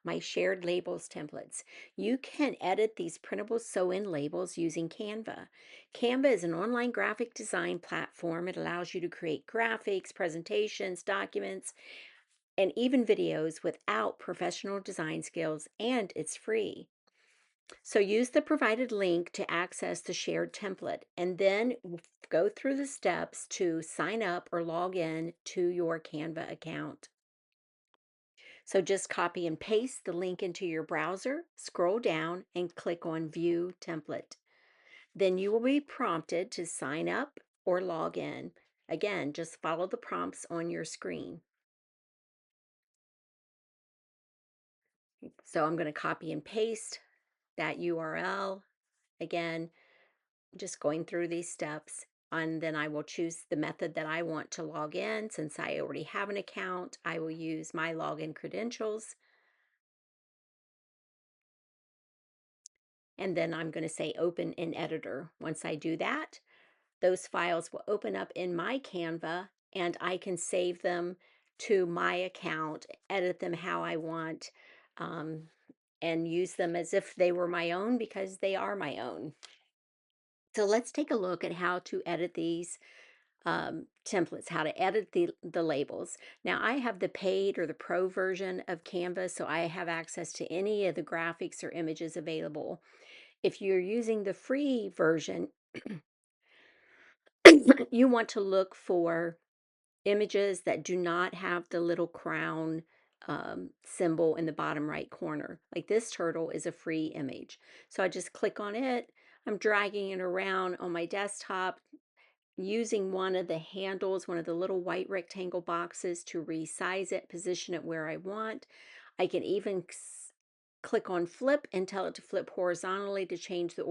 my shared labels templates. You can edit these printable sew-in labels using Canva. Canva is an online graphic design platform. It allows you to create graphics, presentations, documents, and even videos without professional design skills, and it's free. So use the provided link to access the shared template and then go through the steps to sign up or log in to your Canva account. So just copy and paste the link into your browser, scroll down, and click on View Template. Then you will be prompted to sign up or log in. Again, just follow the prompts on your screen. So I'm going to copy and paste that URL. Again, just going through these steps, and then I will choose the method that I want to log in. Since I already have an account, I will use my login credentials. And then I'm going to say open in editor. Once I do that, those files will open up in my Canva and I can save them to my account, edit them how I want, um, and use them as if they were my own because they are my own. So let's take a look at how to edit these templates, how to edit the labels. Now I have the paid or the pro version of Canva, so I have access to any of the graphics or images available. If you're using the free version, you want to look for images that do not have the little crown symbol in the bottom right corner. Like this turtle is a free image. So I just click on it. I'm dragging it around on my desktop using one of the handles, one of the little white rectangle boxes to resize it, position it where I want. I can even click on flip and tell it to flip horizontally to change the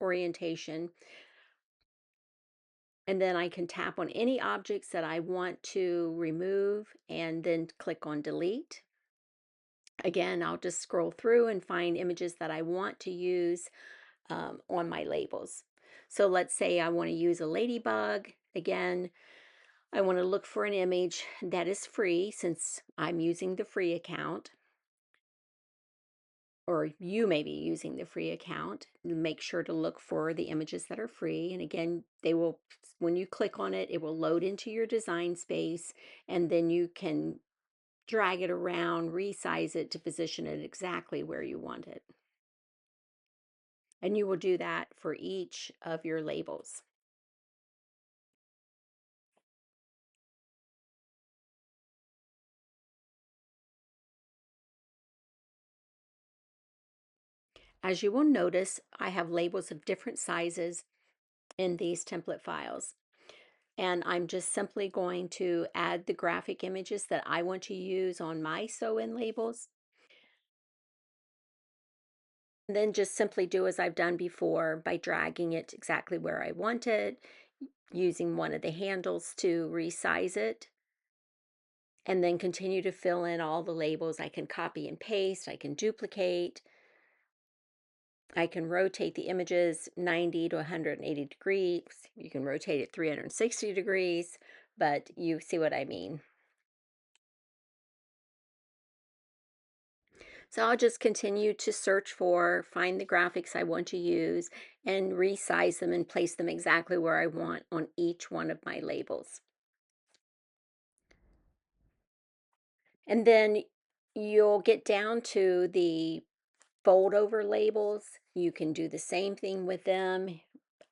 orientation. And then I can tap on any objects that I want to remove and then click on delete. Again, I'll just scroll through and find images that I want to use on my labels. So let's say I want to use a ladybug. Again, I want to look for an image that is free since I'm using the free account, or you may be using the free account. Make sure to look for the images that are free. And again, they will, when you click on it, it will load into your design space, and then you can drag it around, resize it to position it exactly where you want it. And you will do that for each of your labels. As you will notice, I have labels of different sizes in these template files. And I'm just simply going to add the graphic images that I want to use on my sew-in labels. And then just simply do as I've done before by dragging it exactly where I want it, using one of the handles to resize it, and then continue to fill in all the labels. I can copy and paste, I can duplicate, I can rotate the images 90 to 180 degrees. You can rotate it 360 degrees, but you see what I mean. So I'll just continue to search for, find the graphics I want to use, and resize them and place them exactly where I want on each one of my labels. And then you'll get down to the fold over labels. You can do the same thing with them.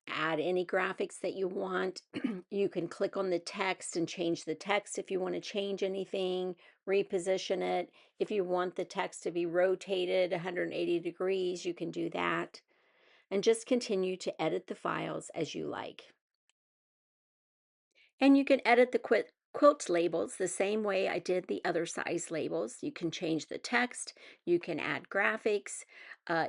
Add any graphics that you want. You can click on the text and change the text if you want to change anything, reposition it. If you want the text to be rotated 180 degrees, you can do that. And just continue to edit the files as you like. And you can edit the quilt labels the same way I did the other size labels. You can change the text, you can add graphics,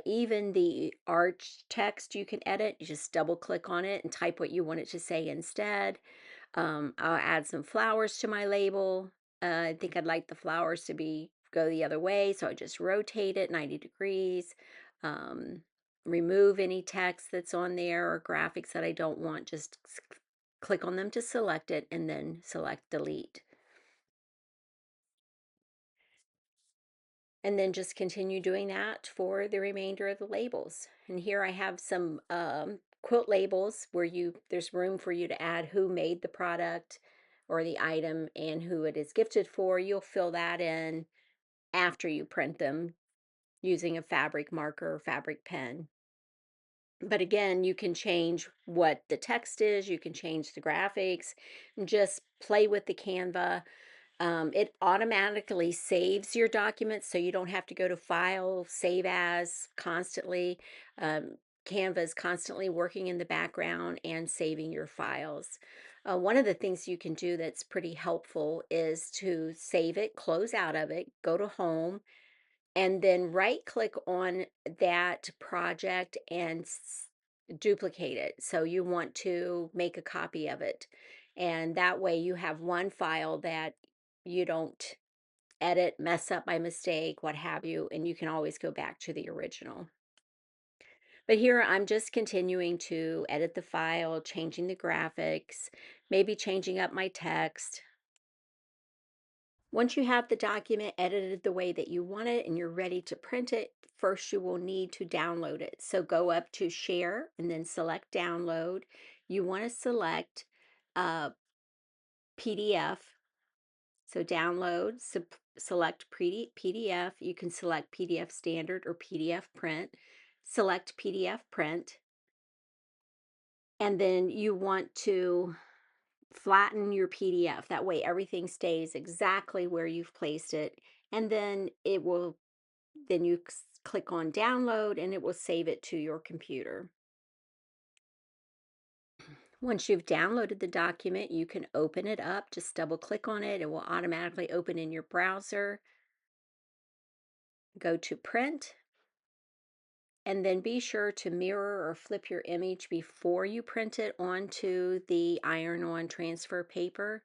even the arch text you can edit. You just double click on it and type what you want it to say instead. I'll add some flowers to my label. I think I'd like the flowers to go the other way, so I just rotate it 90 degrees. Um, Remove any text that's on there or graphics that I don't want. Just click on them to select it and then select delete. And then just continue doing that for the remainder of the labels. And here I have some quilt labels where there's room for you to add who made the product or the item and who it is gifted for. You'll fill that in after you print them using a fabric marker or fabric pen. But again, you can change what the text is, you can change the graphics, and just play with the Canva. It automatically saves your documents, so you don't have to go to File, Save As constantly. Um, Canva is constantly working in the background and saving your files. One of the things you can do that's pretty helpful is to save it, close out of it, go to Home, and then right click on that project and duplicate it. So you want to make a copy of it. And that way you have one file that you don't edit, mess up by mistake, what have you, and you can always go back to the original. But here I'm just continuing to edit the file, changing the graphics, maybe changing up my text. Once you have the document edited the way that you want it and you're ready to print it, first you will need to download it. So go up to Share and then select Download. You want to select uh, PDF. So download, select PDF. You can select PDF Standard or PDF Print. Select PDF Print. And then you want to flatten your PDF. That way everything stays exactly where you've placed it. And then then you click on download and it will save it to your computer. Once you've downloaded the document, you can open it up. Just double click on it. It will automatically open in your browser. Go to print and then be sure to mirror or flip your image before you print it onto the iron-on transfer paper.